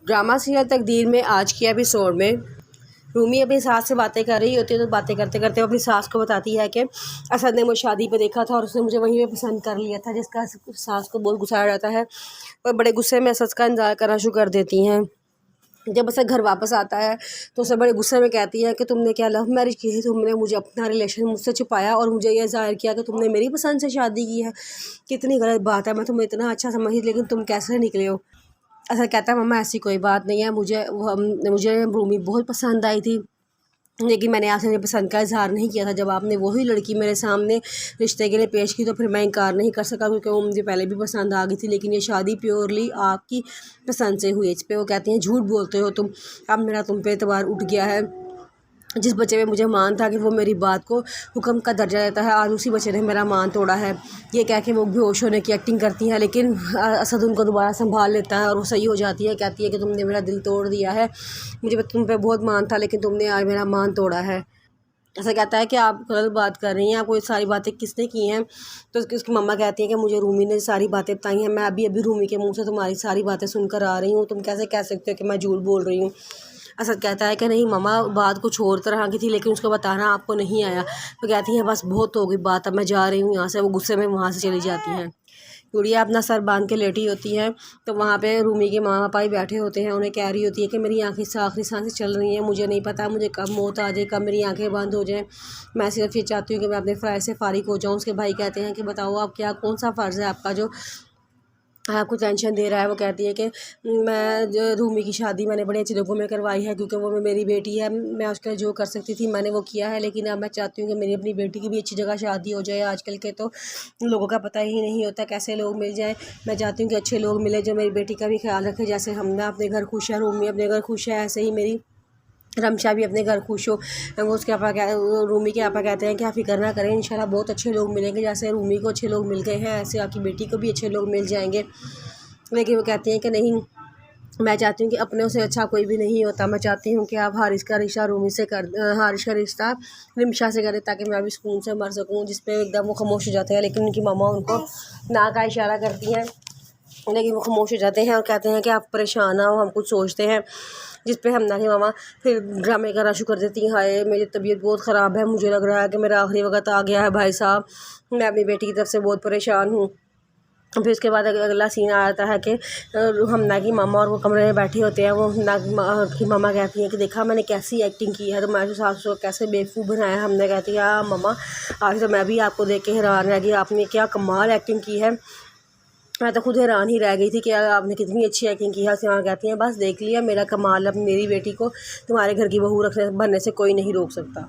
Drama serial तकदीर में आज के एपिसोड में रूमी अपनी सास से बातें कर रही होती है, तो बातें करते करते वो अपनी सास को बताती है कि असद ने मुझे शादी पे देखा था और उसने मुझे वहीं पे पसंद कर लिया था, जिसका सास को बहुत गुस्सा आ जाता है और बड़े गुस्से में असद का इंतजार करना शुरू कर देती हैं। जब असद घर वापस आता है तो उसे बड़े गुस्से में कहती है कि तुमने क्या लव मैरिज की है, तुमने मुझे अपना रिलेशन मुझसे छुपाया और मुझे यह जाहिर किया कि तुमने मेरी पसंद से शादी की है। कितनी गलत बात है, मैं तुम्हें इतना अच्छा समझी लेकिन तुम कैसे निकले हो। असद कहता है मम्मा ऐसी कोई बात नहीं है, मुझे रूमी बहुत पसंद आई थी, लेकिन मैंने आपसे अपनी पसंद का इजहार नहीं किया था। जब आपने वही लड़की मेरे सामने रिश्ते के लिए पेश की तो फिर मैं इनकार नहीं कर सका, क्योंकि वो मुझे पहले भी पसंद आ गई थी, लेकिन ये शादी प्योरली आपकी पसंद से हुई। इस पर वो कहती हैं झूठ बोलते हो तुम, अब मेरा तुम पे एतबार उठ गया है। जिस बच्चे में मुझे मान था कि वो मेरी बात को हुक्म का दर्जा देता है, आज उसी बच्चे ने मेरा मान तोड़ा है। ये कह के वो बेहोश होने की एक्टिंग करती है, लेकिन असद उनको दोबारा संभाल लेता है और वो सही हो जाती है। कहती है कि तुमने मेरा दिल तोड़ दिया है, मुझे तुम पे बहुत मान था लेकिन तुमने आज मेरा मान तोड़ा है। ऐसा कहता है कि आप गलत बात कर रही हैं, आपको ये सारी बातें किसने की हैं। तो उसकी मम्मा कहती है कि मुझे रूमी ने सारी बातें बताई हैं, मैं अभी अभी रूमी के मुंह से तुम्हारी सारी बातें सुनकर आ रही हूँ, तुम कैसे कह सकते हो कि मैं झूठ बोल रही हूँ। असद कहता है कि नहीं मम्मा, बात कुछ और तरह की थी लेकिन उसको बताना आपको नहीं आया। तो कहती हैं बस बहुत हो गई बात, अब मैं जा रही हूँ यहाँ से। वो गुस्से में वहाँ से चली जाती हैं। गुड़िया अपना सर बांध के लेटी होती है तो वहाँ पे रूमी के माँ पापा ही बैठे होते हैं। उन्हें कह रही होती है कि मेरी आँखें से आखिरी सांसें चल रही हैं, मुझे नहीं पता मुझे कब मौत आ जाए, कब मेरी आँखें बंद हो जाएं। मैं सिर्फ ये चाहती हूँ कि मैं अपने फ़र्ज़ से फ़ारिग हो जाऊँ। उसके भाई कहते हैं कि बताओ आप क्या, कौन सा फ़र्ज़ है आपका जो आपको टेंशन दे रहा है। वो कहती है कि मैं जो रूमी की शादी मैंने बड़े अच्छे लोगों में करवाई है, क्योंकि वो मेरी बेटी है, मैं उसके लिए जो कर सकती थी मैंने वो किया है, लेकिन अब मैं चाहती हूँ कि मेरी अपनी बेटी की भी अच्छी जगह शादी हो जाए। आजकल के तो लोगों का पता ही नहीं होता कैसे लोग मिल जाए। मैं चाहती हूँ कि अच्छे लोग मिले जो मेरी बेटी का भी ख्याल रखे। जैसे हमने अपने घर खुश है, रूमी अपने घर खुश है, ऐसे ही मेरी रमशा भी अपने घर खुश हो। वो उसके रूमी के आपा कहते हैं कि आप फिक्र ना करें, इंशाल्लाह बहुत अच्छे लोग मिलेंगे। जैसे रूमी को अच्छे लोग मिल गए हैं ऐसे आपकी बेटी को भी अच्छे लोग मिल जाएंगे। लेकिन वो कहती हैं कि नहीं, मैं चाहती हूँ कि अपनों से अच्छा कोई भी नहीं होता। मैं चाहती हूँ कि आप हारिस का रिश्ता रूमी से हारिस का रिश्ता रिमशा से करें, ताकि मैं भी सुकून से मर सकूँ। जिस पे एकदम वो खामोश हो जाते हैं, लेकिन उनकी मामा उनको ना का इशारा करती हैं, लेकिन वो खामोश हो जाते हैं और कहते हैं कि आप परेशान ना हो, हम कुछ सोचते हैं। जिस पे हमना की मामा फिर ड्रामे करना शुरू कर देती हैं। हाय मेरी तबीयत बहुत ख़राब है, मुझे लग रहा है कि मेरा आखिरी वक्त आ गया है भाई साहब, मैं अपनी बेटी की तरफ से बहुत परेशान हूँ। फिर उसके बाद अगला सीन आ जाता है कि हमना की मामा और वो कमरे में बैठे होते हैं। वो हमना की मामा कहती हैं कि देखा मैंने कैसी एक्टिंग की है, तो मैं सास को कैसे बेवकूफ़ बनाया। हमने कहती है हाँ मामा, आज तो मैं भी आपको देख के हैरान रह गई, आपने क्या कमाल एक्टिंग की है। मैं तो खुद हैरान ही रह गई थी कि आपने कितनी अच्छी एक्टिंग की है। सियां कहती हैं बस देख लिया मेरा कमाल, अब मेरी बेटी को तुम्हारे घर की बहू बनने से कोई नहीं रोक सकता।